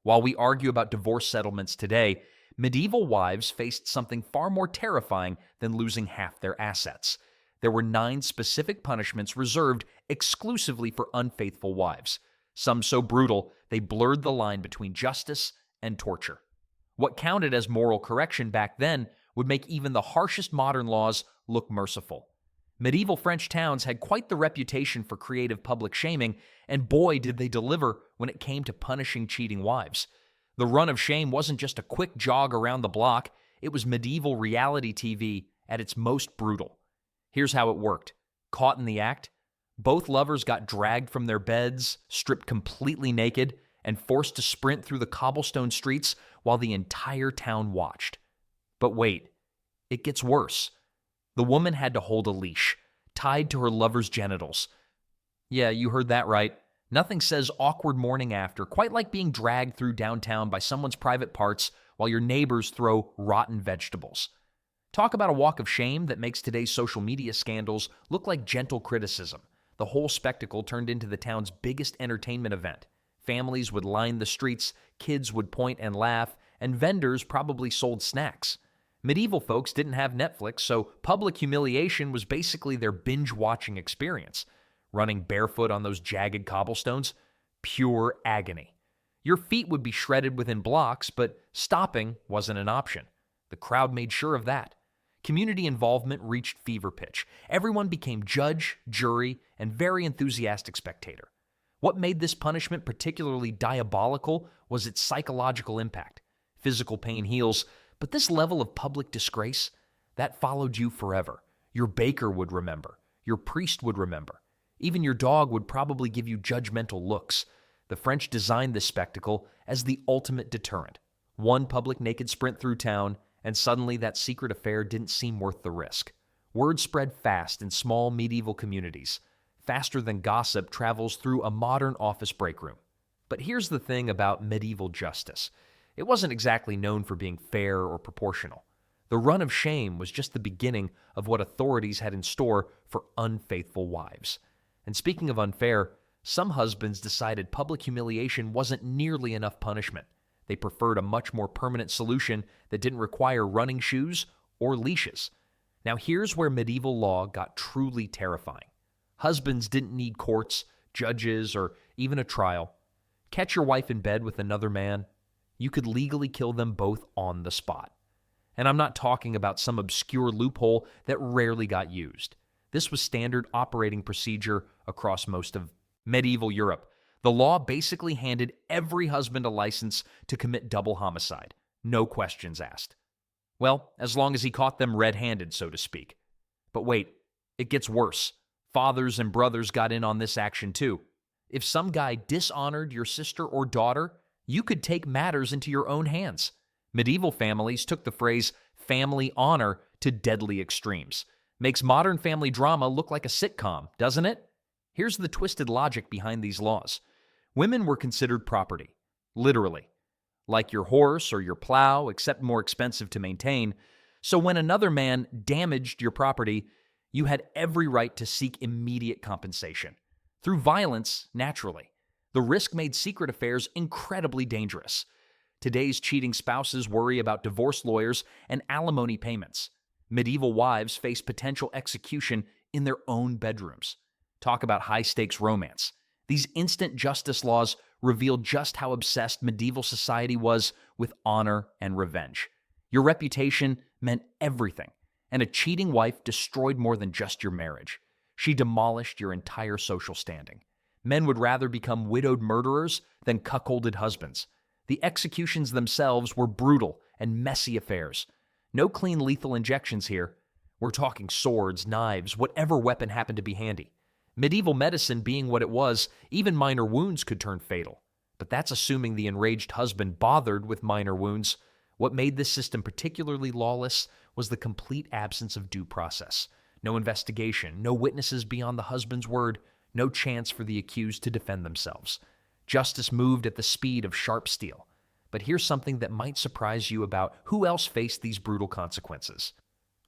While we argue about divorce settlements today, medieval wives faced something far more terrifying than losing half their assets. There were 9 specific punishments reserved exclusively for unfaithful wives, some so brutal they blurred the line between justice and torture. What counted as moral correction back then would make even the harshest modern laws look merciful. Medieval French towns had quite the reputation for creative public shaming, and boy did they deliver when it came to punishing cheating wives. The run of shame wasn't just a quick jog around the block, it was medieval reality TV at its most brutal. Here's how it worked. Caught in the act, both lovers got dragged from their beds, stripped completely naked, and forced to sprint through the cobblestone streets while the entire town watched. But wait, it gets worse. The woman had to hold a leash, tied to her lover's genitals. Yeah, you heard that right. Nothing says awkward morning after, quite like being dragged through downtown by someone's private parts while your neighbors throw rotten vegetables. Talk about a walk of shame that makes today's social media scandals look like gentle criticism. The whole spectacle turned into the town's biggest entertainment event. Families would line the streets, kids would point and laugh, and vendors probably sold snacks. Medieval folks didn't have Netflix, so public humiliation was basically their binge-watching experience. Running barefoot on those jagged cobblestones, pure agony. Your feet would be shredded within blocks, but stopping wasn't an option. The crowd made sure of that. Community involvement reached fever pitch. Everyone became judge, jury, and very enthusiastic spectator. What made this punishment particularly diabolical was its psychological impact. Physical pain heals, but this level of public disgrace, that followed you forever. Your baker would remember. Your priest would remember. Even your dog would probably give you judgmental looks. The French designed this spectacle as the ultimate deterrent. One public naked sprint through town, and suddenly that secret affair didn't seem worth the risk. Word spread fast in small medieval communities. Faster than gossip travels through a modern office break room. But here's the thing about medieval justice. It wasn't exactly known for being fair or proportional. The run of shame was just the beginning of what authorities had in store for unfaithful wives. And speaking of unfair, some husbands decided public humiliation wasn't nearly enough punishment. They preferred a much more permanent solution that didn't require running shoes or leashes. Now here's where medieval law got truly terrifying. Husbands didn't need courts, judges, or even a trial. Catch your wife in bed with another man, you could legally kill them both on the spot. And I'm not talking about some obscure loophole that rarely got used. This was standard operating procedure across most of medieval Europe. The law basically handed every husband a license to commit double homicide. No questions asked. Well, as long as he caught them red-handed, so to speak. But wait, it gets worse. Fathers and brothers got in on this action too. If some guy dishonored your sister or daughter, you could take matters into your own hands. Medieval families took the phrase family honor to deadly extremes. Makes modern family drama look like a sitcom, doesn't it? Here's the twisted logic behind these laws. Women were considered property, literally, like your horse or your plow, except more expensive to maintain. So when another man damaged your property, you had every right to seek immediate compensation. Through violence, naturally. The risk made secret affairs incredibly dangerous. Today's cheating spouses worry about divorce lawyers and alimony payments. Medieval wives face potential execution in their own bedrooms. Talk about high-stakes romance. These instant justice laws reveal just how obsessed medieval society was with honor and revenge. Your reputation meant everything, and a cheating wife destroyed more than just your marriage. She demolished your entire social standing. Men would rather become widowed murderers than cuckolded husbands. The executions themselves were brutal and messy affairs. No clean lethal injections here. We're talking swords, knives, whatever weapon happened to be handy. Medieval medicine being what it was, even minor wounds could turn fatal. But that's assuming the enraged husband bothered with minor wounds. What made this system particularly lawless was the complete absence of due process. No investigation, no witnesses beyond the husband's word, no chance for the accused to defend themselves. Justice moved at the speed of sharp steel. But here's something that might surprise you about who else faced these brutal consequences.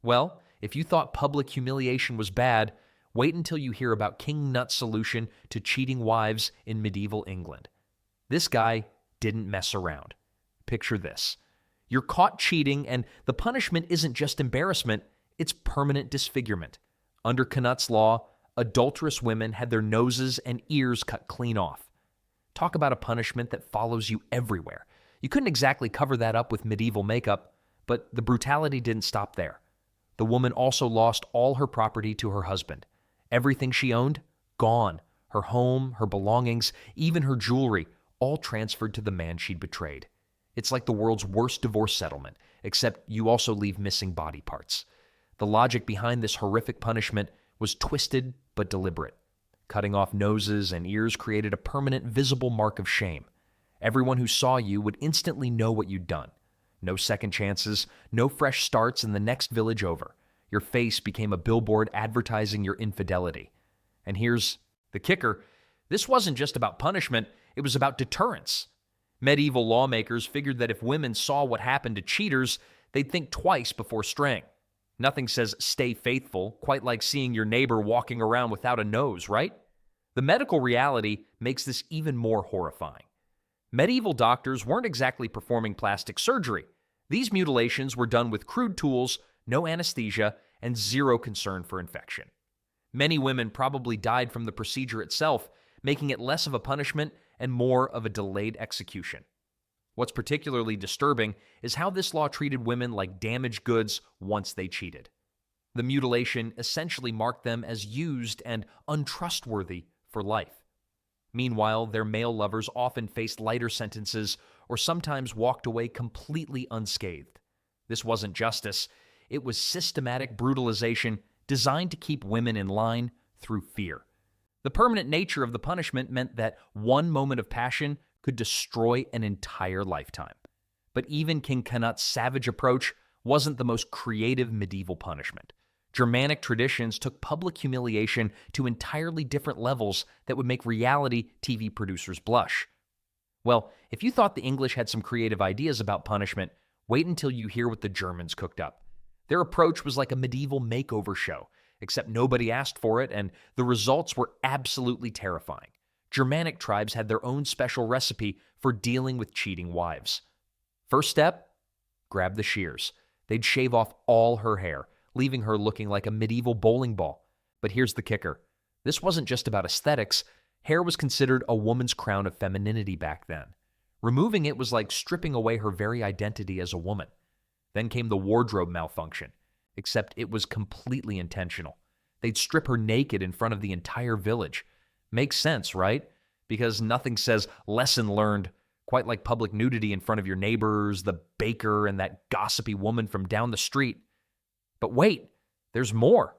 Well, if you thought public humiliation was bad, wait until you hear about King Cnut's solution to cheating wives in medieval England. This guy didn't mess around. Picture this. You're caught cheating, and the punishment isn't just embarrassment, it's permanent disfigurement. Under Cnut's law, adulterous women had their noses and ears cut clean off. Talk about a punishment that follows you everywhere. You couldn't exactly cover that up with medieval makeup, but the brutality didn't stop there. The woman also lost all her property to her husband. Everything she owned, gone. Her home, her belongings, even her jewelry, all transferred to the man she'd betrayed. It's like the world's worst divorce settlement, except you also leave missing body parts. The logic behind this horrific punishment was twisted but deliberate. Cutting off noses and ears created a permanent visible mark of shame. Everyone who saw you would instantly know what you'd done. No second chances, no fresh starts in the next village over. Your face became a billboard advertising your infidelity. And here's the kicker. This wasn't just about punishment, it was about deterrence. Medieval lawmakers figured that if women saw what happened to cheaters, they'd think twice before straying. Nothing says stay faithful, quite like seeing your neighbor walking around without a nose, right? The medical reality makes this even more horrifying. Medieval doctors weren't exactly performing plastic surgery. These mutilations were done with crude tools, no anesthesia, and zero concern for infection. Many women probably died from the procedure itself, making it less of a punishment and more of a delayed execution. What's particularly disturbing is how this law treated women like damaged goods once they cheated. The mutilation essentially marked them as used and untrustworthy for life. Meanwhile, their male lovers often faced lighter sentences or sometimes walked away completely unscathed. This wasn't justice, it was systematic brutalization designed to keep women in line through fear. The permanent nature of the punishment meant that one moment of passion could destroy an entire lifetime. But even King Cnut's savage approach wasn't the most creative medieval punishment. Germanic traditions took public humiliation to entirely different levels that would make reality TV producers blush. Well, if you thought the English had some creative ideas about punishment, wait until you hear what the Germans cooked up. Their approach was like a medieval makeover show, except nobody asked for it, and the results were absolutely terrifying. Germanic tribes had their own special recipe for dealing with cheating wives. First step, grab the shears. They'd shave off all her hair, leaving her looking like a medieval bowling ball. But here's the kicker. This wasn't just about aesthetics. Hair was considered a woman's crown of femininity back then. Removing it was like stripping away her very identity as a woman. Then came the wardrobe malfunction, except it was completely intentional. They'd strip her naked in front of the entire village. Makes sense, right? Because nothing says lesson learned quite like public nudity in front of your neighbors, the baker, and that gossipy woman from down the street. But wait, there's more.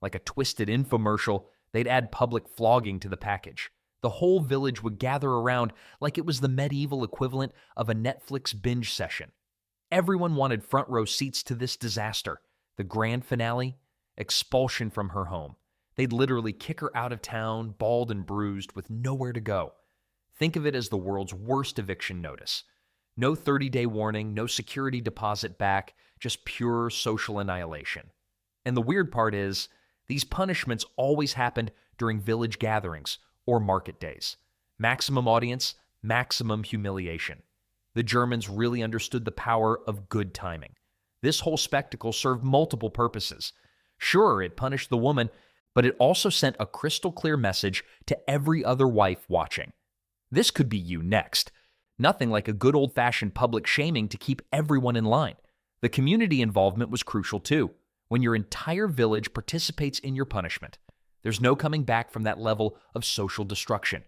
Like a twisted infomercial, they'd add public flogging to the package. The whole village would gather around like it was the medieval equivalent of a Netflix binge session. Everyone wanted front row seats to this disaster. The grand finale, expulsion from her home. They'd literally kick her out of town, bald and bruised, with nowhere to go. Think of it as the world's worst eviction notice. No 30-day warning, no security deposit back, just pure social annihilation. And the weird part is, these punishments always happened during village gatherings or market days. Maximum audience, maximum humiliation. The Germans really understood the power of good timing. This whole spectacle served multiple purposes. Sure, it punished the woman, but it also sent a crystal clear message to every other wife watching. This could be you next. Nothing like a good old-fashioned public shaming to keep everyone in line. The community involvement was crucial too. When your entire village participates in your punishment, there's no coming back from that level of social destruction.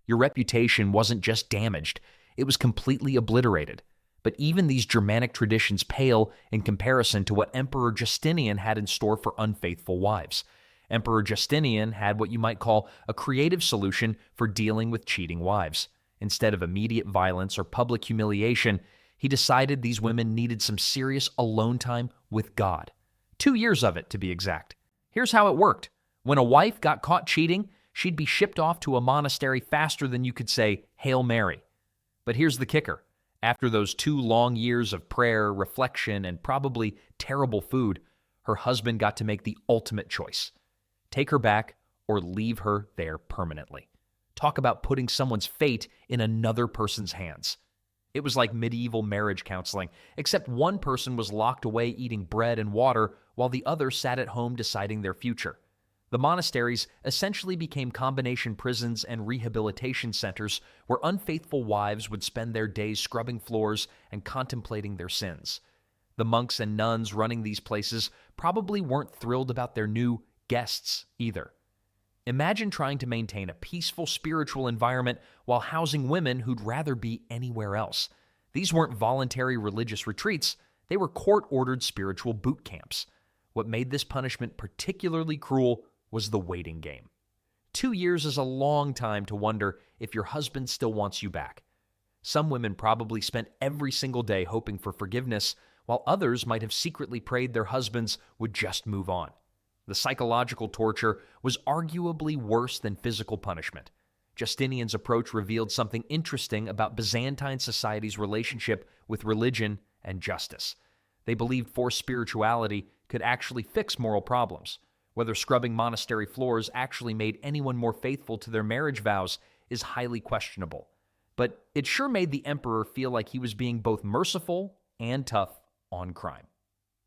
Your reputation wasn't just damaged, it was completely obliterated. But even these Germanic traditions pale in comparison to what Emperor Justinian had in store for unfaithful wives. Emperor Justinian had what you might call a creative solution for dealing with cheating wives. Instead of immediate violence or public humiliation, he decided these women needed some serious alone time with God. 2 years of it, to be exact. Here's how it worked. When a wife got caught cheating, she'd be shipped off to a monastery faster than you could say, Hail Mary. But here's the kicker. After those 2 long years of prayer, reflection, and probably terrible food, her husband got to make the ultimate choice. Take her back or leave her there permanently. Talk about putting someone's fate in another person's hands. It was like medieval marriage counseling, except one person was locked away eating bread and water while the other sat at home deciding their future. The monasteries essentially became combination prisons and rehabilitation centers where unfaithful wives would spend their days scrubbing floors and contemplating their sins. The monks and nuns running these places probably weren't thrilled about their new guests either. Imagine trying to maintain a peaceful spiritual environment while housing women who'd rather be anywhere else. These weren't voluntary religious retreats, they were court-ordered spiritual boot camps. What made this punishment particularly cruel was the waiting game. 2 years is a long time to wonder if your husband still wants you back. Some women probably spent every single day hoping for forgiveness, while others might have secretly prayed their husbands would just move on. The psychological torture was arguably worse than physical punishment. Justinian's approach revealed something interesting about Byzantine society's relationship with religion and justice. They believed forced spirituality could actually fix moral problems. Whether scrubbing monastery floors actually made anyone more faithful to their marriage vows is highly questionable. But it sure made the emperor feel like he was being both merciful and tough on crime.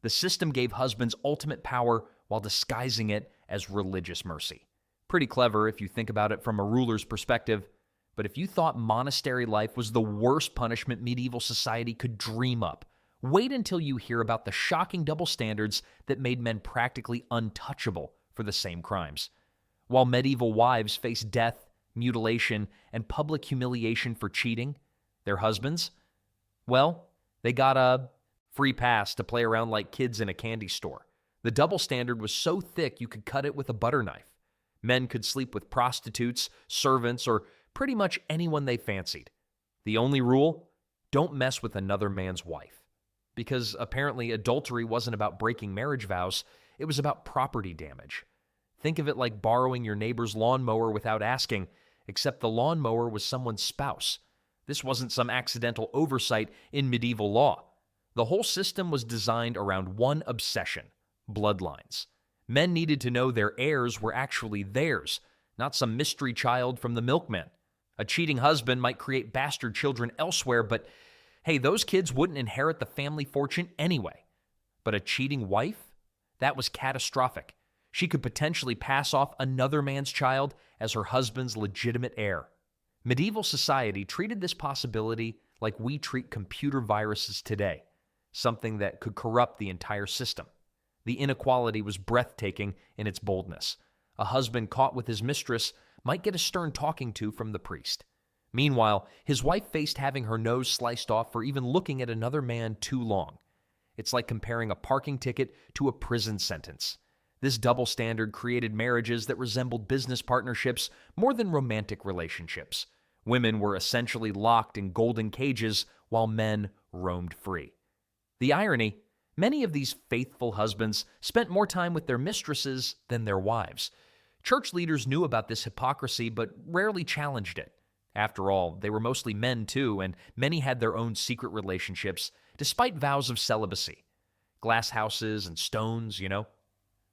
The system gave husbands ultimate power while disguising it as religious mercy. Pretty clever if you think about it from a ruler's perspective, but if you thought monastery life was the worst punishment medieval society could dream up, wait until you hear about the shocking double standards that made men practically untouchable for the same crimes. While medieval wives faced death, mutilation, and public humiliation for cheating, their husbands, well, they got a free pass to play around like kids in a candy store. The double standard was so thick you could cut it with a butter knife. Men could sleep with prostitutes, servants, or pretty much anyone they fancied. The only rule? Don't mess with another man's wife. Because apparently adultery wasn't about breaking marriage vows, it was about property damage. Think of it like borrowing your neighbor's lawnmower without asking, except the lawnmower was someone's spouse. This wasn't some accidental oversight in medieval law. The whole system was designed around one obsession: bloodlines. Men needed to know their heirs were actually theirs, not some mystery child from the milkman. A cheating husband might create bastard children elsewhere, but hey, those kids wouldn't inherit the family fortune anyway. But a cheating wife? That was catastrophic. She could potentially pass off another man's child as her husband's legitimate heir. Medieval society treated this possibility like we treat computer viruses today, something that could corrupt the entire system. The inequality was breathtaking in its boldness. A husband caught with his mistress might get a stern talking to from the priest. Meanwhile, his wife faced having her nose sliced off for even looking at another man too long. It's like comparing a parking ticket to a prison sentence. This double standard created marriages that resembled business partnerships more than romantic relationships. Women were essentially locked in golden cages while men roamed free. The irony: many of these faithful husbands spent more time with their mistresses than their wives. Church leaders knew about this hypocrisy but rarely challenged it. After all, they were mostly men too, and many had their own secret relationships, despite vows of celibacy. Glass houses and stones, you know.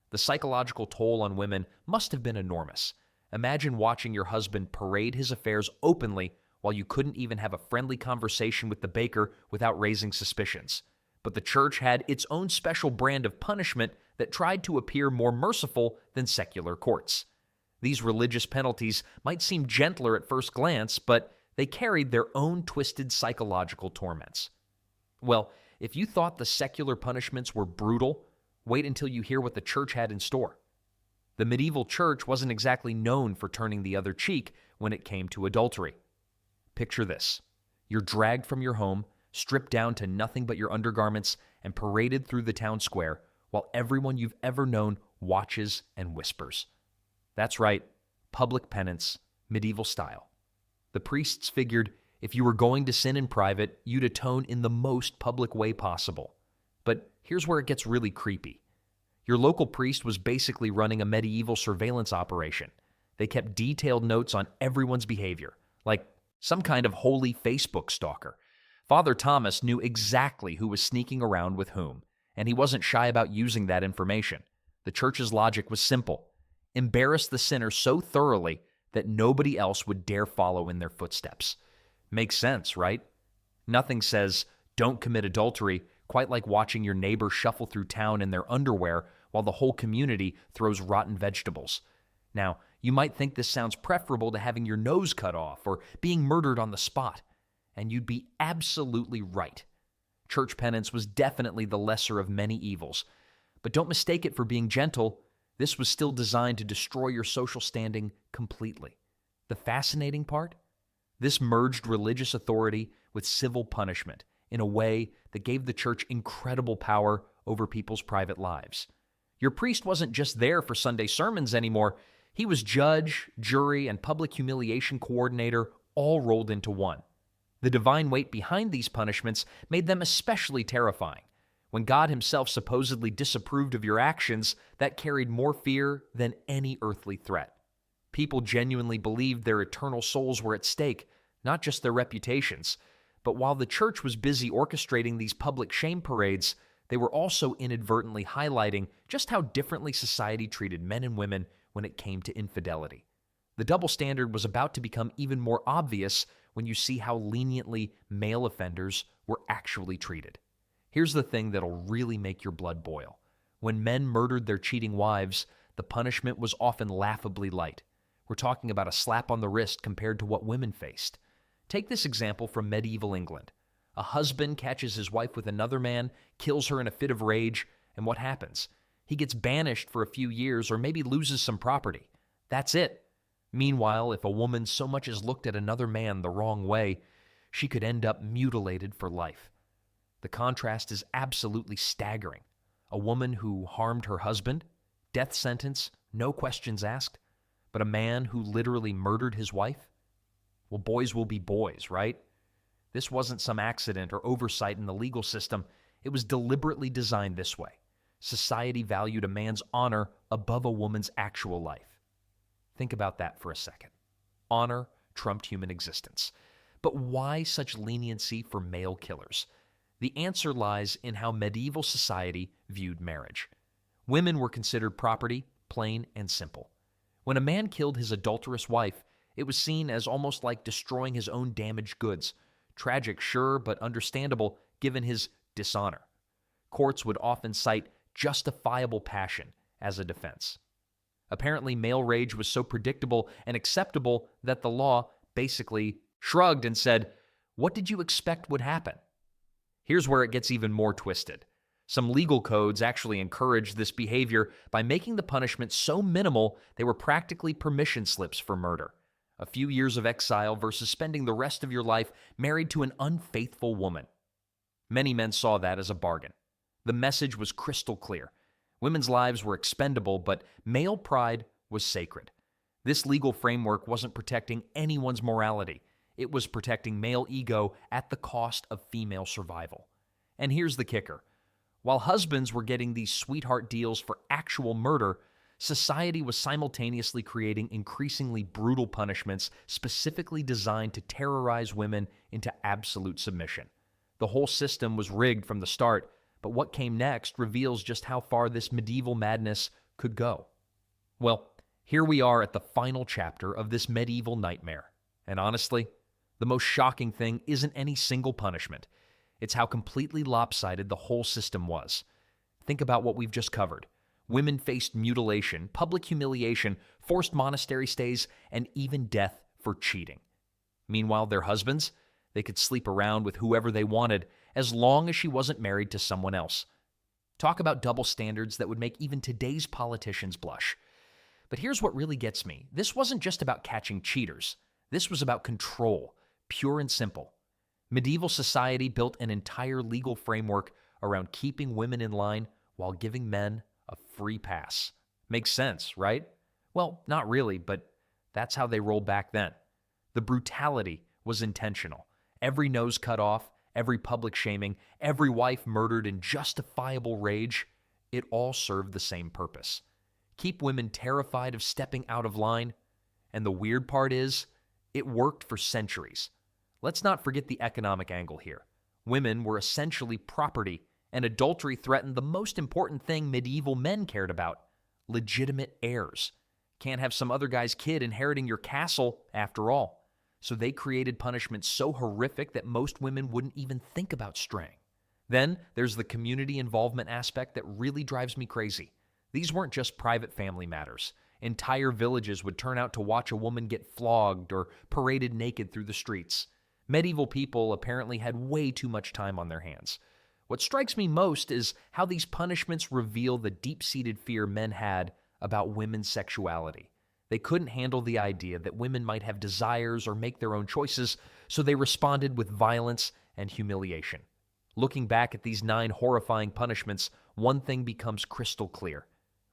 The psychological toll on women must have been enormous. Imagine watching your husband parade his affairs openly while you couldn't even have a friendly conversation with the baker without raising suspicions. But the church had its own special brand of punishment that tried to appear more merciful than secular courts. These religious penalties might seem gentler at first glance, but they carried their own twisted psychological torments. Well, if you thought the secular punishments were brutal, wait until you hear what the church had in store. The medieval church wasn't exactly known for turning the other cheek when it came to adultery. Picture this. You're dragged from your home, stripped down to nothing but your undergarments, and paraded through the town square while everyone you've ever known watches and whispers. That's right, public penance, medieval style. The priests figured if you were going to sin in private, you'd atone in the most public way possible. But here's where it gets really creepy. Your local priest was basically running a medieval surveillance operation. They kept detailed notes on everyone's behavior, like some kind of holy Facebook stalker. Father Thomas knew exactly who was sneaking around with whom, and he wasn't shy about using that information. The church's logic was simple: embarrass the sinner so thoroughly that nobody else would dare follow in their footsteps. Makes sense, right? Nothing says, don't commit adultery, quite like watching your neighbor shuffle through town in their underwear while the whole community throws rotten vegetables. Now, you might think this sounds preferable to having your nose cut off or being murdered on the spot, and you'd be absolutely right. Church penance was definitely the lesser of many evils, but don't mistake it for being gentle. This was still designed to destroy your social standing completely. The fascinating part? This merged religious authority with civil punishment in a way that gave the church incredible power over people's private lives. Your priest wasn't just there for Sunday sermons anymore. He was judge, jury, and public humiliation coordinator all rolled into one. The divine weight behind these punishments made them especially terrifying. When God himself supposedly disapproved of your actions, that carried more fear than any earthly threat. People genuinely believed their eternal souls were at stake, not just their reputations. But while the church was busy orchestrating these public shame parades, they were also inadvertently highlighting just how differently society treated men and women when it came to infidelity. The double standard was about to become even more obvious when you see how leniently male offenders were actually treated. Here's the thing that'll really make your blood boil. When men murdered their cheating wives, the punishment was often laughably light. We're talking about a slap on the wrist compared to what women faced. Take this example from medieval England. A husband catches his wife with another man, kills her in a fit of rage, and what happens? He gets banished for a few years or maybe loses some property. That's it. Meanwhile, if a woman so much as looked at another man the wrong way, she could end up mutilated for life. The contrast is absolutely staggering. A woman who harmed her husband, death sentence, no questions asked, but a man who literally murdered his wife? Well, boys will be boys, right? This wasn't some accident or oversight in the legal system. It was deliberately designed this way. Society valued a man's honor above a woman's actual life. Think about that for a second. Honor trumped human existence. But why such leniency for male killers? The answer lies in how medieval society viewed marriage. Women were considered property, plain and simple. When a man killed his adulterous wife, it was seen as almost like destroying his own damaged goods. Tragic, sure, but understandable given his dishonor. Courts would often cite justifiable passion as a defense. Apparently, male rage was so predictable and acceptable that the law basically shrugged and said, "What did you expect would happen?" Here's where it gets even more twisted. Some legal codes actually encouraged this behavior by making the punishment so minimal they were practically permission slips for murder. A few years of exile versus spending the rest of your life married to an unfaithful woman. Many men saw that as a bargain. The message was crystal clear. Women's lives were expendable, but male pride was sacred. This legal framework wasn't protecting anyone's morality. It was protecting male ego at the cost of female survival. And here's the kicker. While husbands were getting these sweetheart deals for actual murder, society was simultaneously creating increasingly brutal punishments specifically designed to terrorize women into absolute submission. The whole system was rigged from the start, but what came next reveals just how far this medieval madness could go. Well, here we are at the final chapter of this medieval nightmare. And honestly, the most shocking thing isn't any single punishment. It's how completely lopsided the whole system was. Think about what we've just covered. Women faced mutilation, public humiliation, forced monastery stays, and even death for cheating. Meanwhile, their husbands, they could sleep around with whoever they wanted as long as she wasn't married to someone else. Talk about double standards that would make even today's politicians blush. But here's what really gets me. This wasn't just about catching cheaters. This was about control, pure and simple. Medieval society built an entire legal framework around keeping women in line while giving men a free pass. Makes sense, right? Well, not really, but that's how they rolled back then. The brutality was intentional. Every nose cut off, every public shaming, every wife murdered in justifiable rage, it all served the same purpose. Keep women terrified of stepping out of line. And the weird part is, it worked for centuries. Let's not forget the economic angle here. Women were essentially property, and adultery threatened the most important thing medieval men cared about: legitimate heirs. Can't have some other guy's kid inheriting your castle, after all. so they created punishments so horrific that most women wouldn't even think about straying. Then there's the community involvement aspect that really drives me crazy. These weren't just private family matters. Entire villages would turn out to watch a woman get flogged or paraded naked through the streets. Medieval people apparently had way too much time on their hands. What strikes me most is how these punishments reveal the deep-seated fear men had about women's sexuality. They couldn't handle the idea that women might have desires or make their own choices, so they responded with violence and humiliation. Looking back at these 9 horrifying punishments, one thing becomes crystal clear.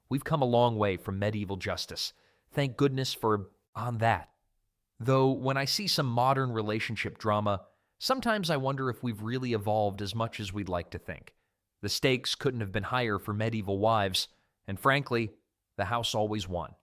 We've come a long way from medieval justice. Thank goodness on that. Though when I see some modern relationship drama, sometimes I wonder if we've really evolved as much as we'd like to think. The stakes couldn't have been higher for medieval wives, and frankly, the house always won.